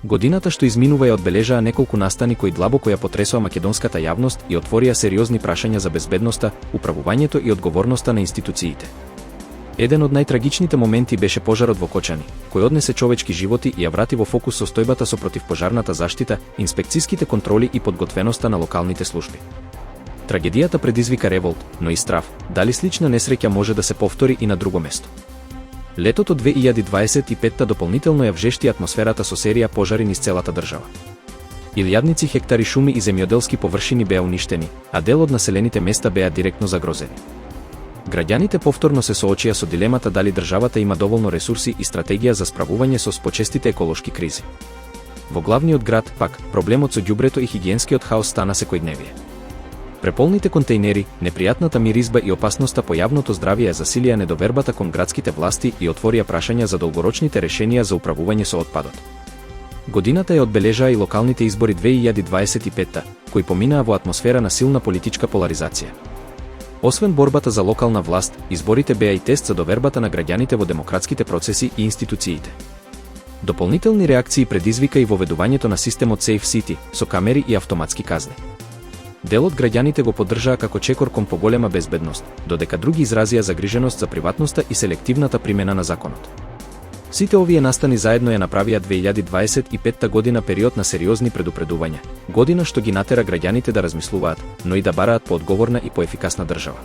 Годината што изминува ја одбележаа неколку настани кои длабоко ја потресоа македонската јавност и отворија сериозни прашања за безбедноста, управувањето и одговорноста на институциите. Еден од најтрагичните моменти беше пожарот во Кочани, кој однесе човечки животи и ја врати во фокус состојбата со противпожарната заштита, инспекцијските контроли и подготвеноста на локалните служби. Трагедијата предизвика револт, но и страв, дали слична несреќа може да се повтори и на друго место. Летото 2025 дополнително ја вжешти атмосферата со серија пожари низ целата држава. Илјадници хектари шуми и земјоделски површини беа уништени, а дел од населените места беа директно загрозени. Граѓаните повторно се соочија со дилемата дали државата има доволно ресурси и стратегија за справување со почестите еколошки кризи. Во главниот град, пак, проблемот со ѓубрето и хигиенскиот хаос стана секојдневие. Преполните контејнери, непријатната миризба и опасноста по јавното здравје ја засилија недовербата кон градските власти и отворија прашања за долгорочните решенија за управување со отпадот. Годината ја одбележаа и локалните избори 2025, кои поминаа во атмосфера на силна политичка поларизација. Освен борбата за локална власт, изборите беа и тест за довербата на граѓаните во демократските процеси и институциите. Дополнителни реакции предизвика и воведувањето на системот Safe City со камери и автоматски казни. Дел од граѓаните го поддржаа како чекор кон поголема безбедност, додека други изразија загриженост за приватноста и селективната примена на законот. Сите овие настани заедно ја направија 2025 година период на сериозни предупредувања, година што ги натера граѓаните да размислуваат, но и да бараат поодговорна и поефикасна држава.